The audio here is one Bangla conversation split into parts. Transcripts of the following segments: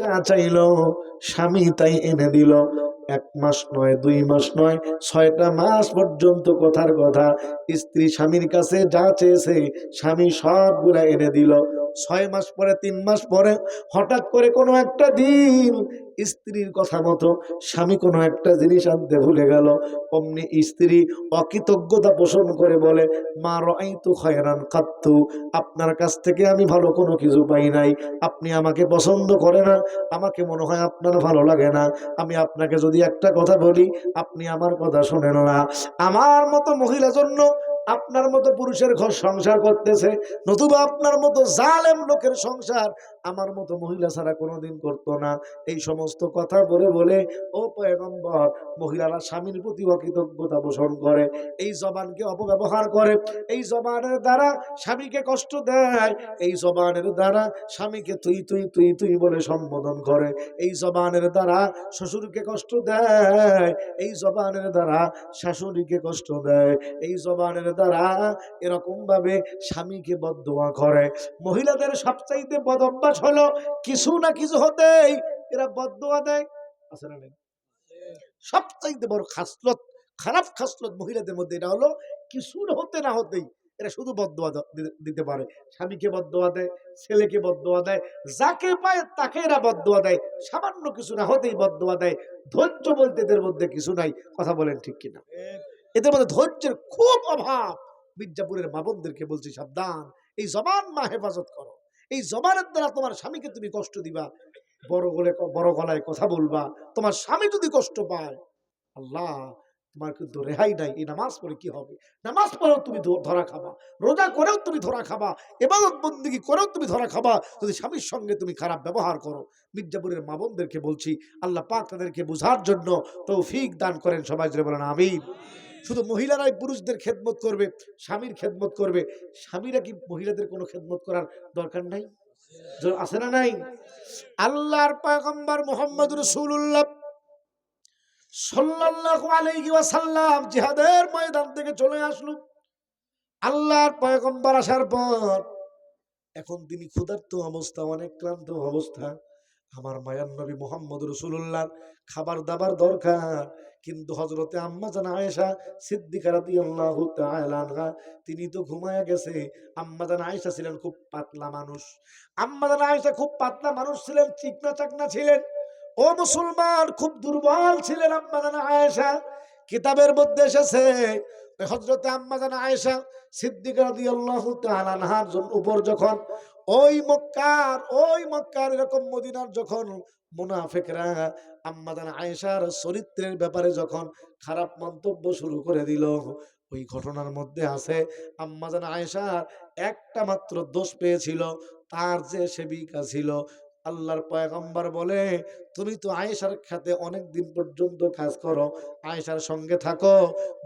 যা চাইলো স্বামী তাই এনে দিল। 1 মাস নয়, 2 মাস নয়, 6টা মাস পর্যন্ত কথার কথা স্ত্রী স্বামীর কাছে যা চেয়েছে স্বামী সবগুলা এনে দিল। 6 মাস পরে, 3 মাস পরে হঠাৎ করে কোনো একটা দিন স্ত্রীর কথা মতো স্বামী কোনো একটা জিনিস আনতে ভুলে গেল। অমনি স্ত্রী অকৃতজ্ঞতা পোষণ করে বলে, মা রাআইতু খায়রান কাত্তু, আপনার কাছ থেকে আমি ভালো কোনো কিছু পাই নাই। আপনি আমাকে পছন্দ করে না, আমাকে মনে হয় আপনার ভালো লাগে না। আমি আপনাকে যদি একটা কথা বলি, আপনি আমার কথা শোনেন না। আমার মতো মহিলার জন্য আপনার মতো পুরুষের ঘর সংসার করতেছে, নতুবা আপনার মতো জালেম লোকের সংসার আমার মতো মহিলা ছাড়া কোনোদিন করতো না। এই সমস্ত কথা বলে বলে ও পয়গম্বর, মহিলারা স্বামীর প্রতি অকৃতজ্ঞতা পোষণ করে, এই জবানকে অপব্যবহার করে, এই জবানের দ্বারা স্বামীকে কষ্ট দেয়, এই জবানের দ্বারা স্বামীকে তুই তুই তুই তুই বলে সম্বোধন করে, এই জবানের দ্বারা শ্বশুরকে কষ্ট দেয়, এই জবানের দ্বারা শাশুড়িকে কষ্ট দেয়, এই জবানের দ্বারা এরকম ভাবে স্বামীকে বদদোয়া করে। মহিলাদের সবচাইতে বদ অভ্যাস হলো কিছু না কিছু হতেই এরা বদদোয়া দেয়। আছে না নেই? সবচাইতে বড় খাসলত, খারাপ খাসলত মহিলাদের মধ্যে এটা হলো কিছু হতে না হতেই এরা শুধু বদদোয়া দিতে পারে। স্বামীকে বদদোয়া দেয়, ছেলেকে বদদোয়া দেয়, যাকে পায় তাকে এরা বদদোয়া দেয়। সামান্য কিছু না হতেই বদদোয়া দেয়। ধৈর্য বলতে এদের মধ্যে কিছু নাই। কথা বলেন ঠিক কিনা? এদের মধ্যে ধৈর্যের খুব অভাব। মির্জাপুরের মা বোনদেরকে বলছি, সাবধান, এই জবান মা হেফাজত করো। এই জবানের দ্বারা তোমার স্বামীকে তুমি কষ্ট দিবা, বড় গলায় কথা বলবা, তোমার স্বামী যদি কষ্ট পায়, আল্লাহ তোমার কিন্তু রেহাই নাই। এই নামাজ পড়ে কি হবে? নামাজ পড়েও তুমি ধরা খাবা, রোজা করেও তুমি ধরা খাবা, ইবাদত বন্দেগী করেও তুমি ধরা খাবা যদি স্বামীর সঙ্গে তুমি খারাপ ব্যবহার করো। মির্জাপুরের মা বোনদেরকে বলছি, আল্লাহ পাক তাদেরকে বোঝার জন্য তৌফিক দান করেন। সবাই জোরে বলেন আমিন। শুধু মহিলারাই পুরুষদের খেদমত করবে, স্বামীর খেদমত করবে। স্বামীরা কি মহিলাদের কোনো খেদমত করার দরকার নাই? আছে না নাই? আল্লাহর পয়গম্বর মুহাম্মদ রাসূলুল্লাহ সাল্লাল্লাহু আলাইহি ওয়াসাল্লাম জিহাদের ময়দান থেকে চলে আসলো। আল্লাহর পয়গম্বর আসার পর এখন তিনি ক্ষুধার্ত অবস্থা, অনেক ক্লান্ত অবস্থা। আমার মায়ার নবী মুহাম্মদ রাসূলুল্লাহ খাবার দাবার দরকার, কিন্তু হযরতে আম্মা জান আয়েশা সিদ্দিকা রাদিয়াল্লাহু তাআলা আনহা তিনি তো ঘুমায়া গেছে। আম্মা জান আয়েশা ছিলেন খুব পাতলা মানুষ। আম্মা জান আয়েশা খুব পাতলা মানুষ ছিলেন, চিকনা চাকনা ছিলেন। ও মুসলমান, খুব দুর্বল ছিলেন আম্মা জান আয়েশা। কিতাবের মধ্যে এসেছে হযরতে আম্মা জান আয়েশা সিদ্দিকা রাদিয়াল্লাহু তাআলা আনহার উপর যখন ওই মক্কার এরকম মদিনার যখন মুনাফিকরা আম্মা জান আয়েশার চরিত্রের ব্যাপারে যখন খারাপ মন্তব্য শুরু করে দিল, ওই ঘটনার মধ্যে আছে আম্মা জান আয়েশার একটা মাত্র দোষ পেয়েছিল, তার যে সেবিকা ছিল। আল্লাহর পয়গম্বর বলে, তুমি তো আয়েশার সাথে অনেক দিন পর্যন্ত কাজ করো, আয়েশার সঙ্গে থাকো।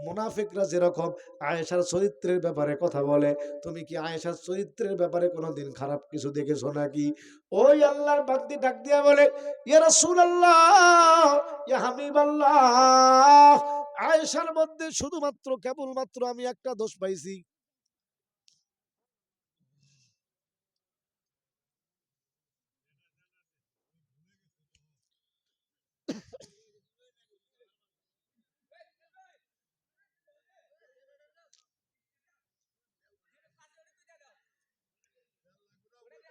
মুনাফিকরা যেরকম আয়েশার চরিত্রের ব্যাপারে কথা বলে, তুমি কি আয়েশার চরিত্রের ব্যাপারে কোনোদিন খারাপ কিছু দেখেছো নাকি? ওই আল্লাহর বান্দি ডাক দিয়া বলে, ইয়া রাসূলুল্লাহ, ইয়া হাবিবাল্লাহ, আয়েশার মধ্যে শুধুমাত্র কেবলমাত্র আমি একটা দোষ পাইছি।